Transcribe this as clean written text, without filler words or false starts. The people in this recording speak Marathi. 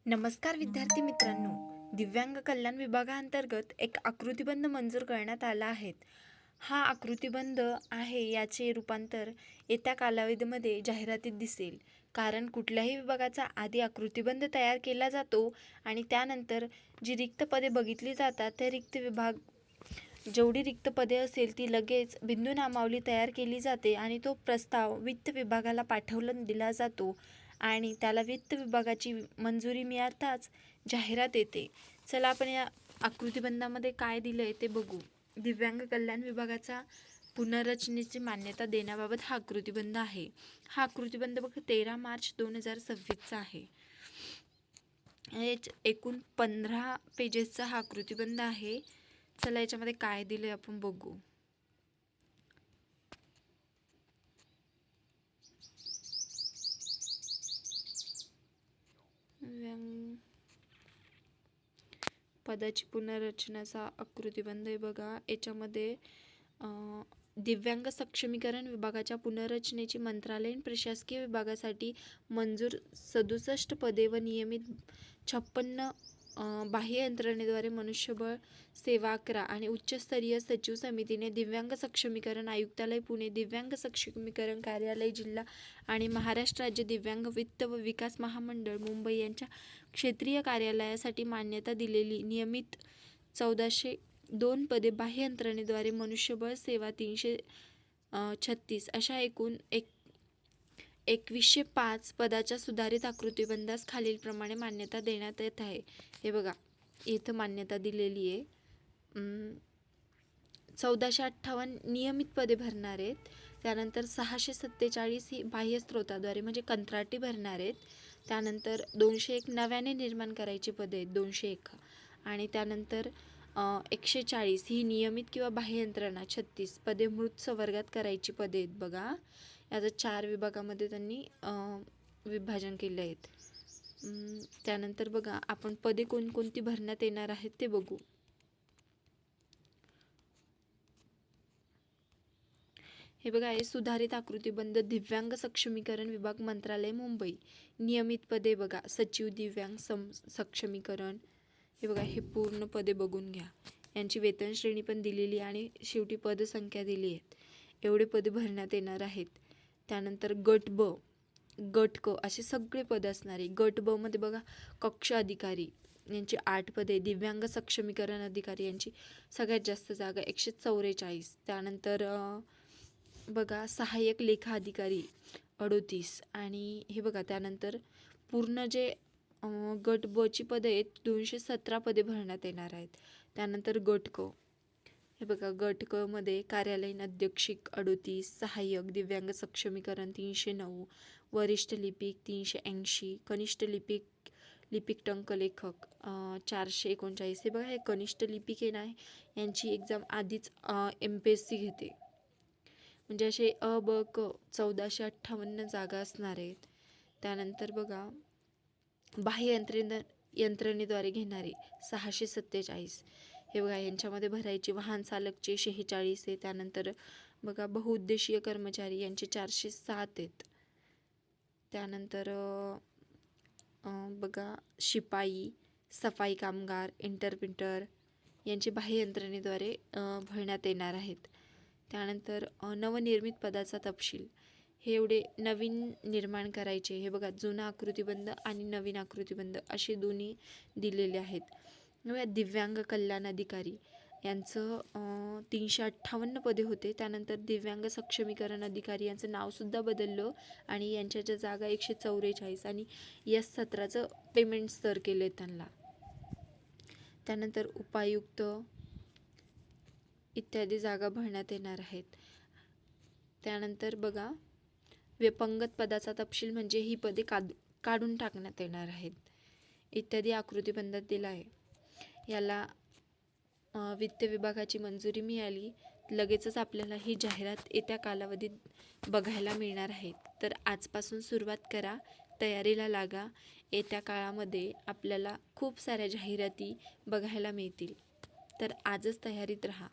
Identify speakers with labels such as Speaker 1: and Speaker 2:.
Speaker 1: नमस्कार विद्यार्थी मित्रांनो, दिव्यांग कल्याण विभागाअंतर्गत एक आकृतिबंध मंजूर करण्यात आला आहे. हा आकृतिबंध आहे याचे रूपांतर येत्या कालावधीमध्ये जाहिरातीत दिसेल. कारण कुठल्याही विभागाचा आधी आकृतिबंध तयार केला जातो आणि त्यानंतर जी रिक्त पदे बघितली जातात ते जेवढी रिक्त पदे असेल ती लगेच बिंदू नामावली तयार केली जाते आणि तो प्रस्ताव वित्त विभागाला दिला जातो आणि त्याला वित्त विभागाची मंजुरी मिळताच जाहिरात येते. चला आपण या आकृतिबंधामध्ये काय दिलं आहे ते बघू. दिव्यांग कल्याण विभागाचा पुनर्रचनेची मान्यता देण्याबाबत हा आकृतिबंध आहे. हा आकृतिबंध बघा 13 मार्च 2026चा आहे. एकूण 15 पेजेसचा हा आकृतिबंध आहे. चला याच्यामध्ये काय दिलं आहे आपण बघू. पदाची पुनर्रचनाचा आकृतिबंध आहे बघा. याच्यामध्ये दिव्यांग सक्षमीकरण विभागाच्या पुनर्रचनेची मंत्रालयीन प्रशासकीय विभागासाठी मंजूर 67 पदे व नियमित 56 बाह्य यंत्रणेद्वारे मनुष्यबळ सेवा 11 आणि उच्चस्तरीय सचिव समितीने दिव्यांग सक्षमीकरण आयुक्तालय पुणे, दिव्यांग सक्षमीकरण कार्यालय जिल्हा आणि महाराष्ट्र राज्य दिव्यांग वित्त व विकास महामंडळ मुंबई यांच्या क्षेत्रीय कार्यालयासाठी मान्यता दिलेली नियमित 1402 पदे बाह्य यंत्रणेद्वारे मनुष्यबळ सेवा 336 अशा एकूण 2105 पदाच्या सुधारित आकृतिबंधास खालीलप्रमाणे मान्यता देण्यात येत आहे. हे बघा इथं मान्यता दिलेली आहे. 1458 नियमित पदे भरणार आहेत. त्यानंतर 647 ही बाह्य स्रोताद्वारे म्हणजे कंत्राटी भरणार आहेत. त्यानंतर 201 नव्याने निर्माण करायची पदे आहेत 201 आणि त्यानंतर 140 ही नियमित किंवा बाह्य यंत्रणा 36 पदे मृत संवर्गात करायची पदे आहेत बघा. याचं 4 विभागामध्ये त्यांनी विभाजन केले आहेत. त्यानंतर बघा आपण पदे कोणकोणती भरण्यात येणार आहेत ते बघू. हे बघा हे सुधारित आकृतिबंध दिव्यांग सक्षमीकरण विभाग मंत्रालय मुंबई. नियमित पदे बघा सचिव दिव्यांग सक्षमीकरण. हे बघा हे पूर्ण पदे बघून घ्या. यांची वेतन श्रेणी पण दिलेली आणि शेवटी पदसंख्या दिली आहेत. एवढे पदे भरण्यात येणार आहेत. त्यानंतर गट ब, गट क असे सगळे पद असणारे. गट ब मध्ये बघा कक्ष अधिकारी यांची 8 पदे, दिव्यांग सक्षमीकरण अधिकारी यांची सगळ्यात जास्त जागा 144. त्यानंतर बघा सहाय्यक लेखा अधिकारी 38 आणि हे बघा त्यानंतर पूर्ण जे गट ब ची पदे आहेत 217 पदे भरण्यात येणार आहेत. त्यानंतर गट क, हे बघा गट क मध्ये कार्यालयीन अधीक्षक 38, सहाय्यक दिव्यांग सक्षमीकरण 309, वरिष्ठ लिपिक 380, कनिष्ठ लिपिक टंकलेखक 439. हे बघा हे कनिष्ठ लिपिक आहे ना यांची एक्झाम आधीच MPSC घेते. म्हणजे असे अ ब क 1458 जागा असणार आहेत. त्यानंतर बघा बाह्य यंत्रणेद्वारे घेणारे 647. हे बघा यांच्यामध्ये भरायची वाहन चालकचे 46 आहे. त्यानंतर बघा बहुउद्देशीय कर्मचारी यांचे 407 आहेत. त्यानंतर बघा शिपाई, सफाई कामगार, इंटरप्रिटर यांचे बाह्य यंत्रणेद्वारे भरण्यात येणार आहेत. त्यानंतर नवनिर्मित पदाचा तपशील हे एवढे नवीन निर्माण करायचे. हे बघा जुना आकृतिबंध आणि नवीन आकृतिबंध असे दोन्ही दिलेले आहेत. दिव्यांग कल्याण अधिकारी यांचं 358 पदे होते. त्यानंतर दिव्यांग सक्षमीकरण अधिकारी यांचं नावसुद्धा बदललं आणि यांच्या ज्या जागा 144 आणि S17चं पेमेंट स्तर केले त्यांना. त्यानंतर उपायुक्त इत्यादी जागा भरण्यात येणार आहेत. त्यानंतर बघा व्यपंगत पदाचा तपशील म्हणजे ही पदे काढून टाकण्यात येणार आहेत इत्यादी आकृतिबंधात दिला आहे. याला वित्त विभागाची मंजुरी मिळाली लगेचच आपल्याला ही जाहिरात येत्या कालावधीत बघायला मिळणार आहे. तर आजपासून सुरुवात करा, तयारीला लागा. येत्या काळामध्ये आपल्याला खूप साऱ्या जाहिराती बघायला मिळतील. तर आजच तयारीत राहा.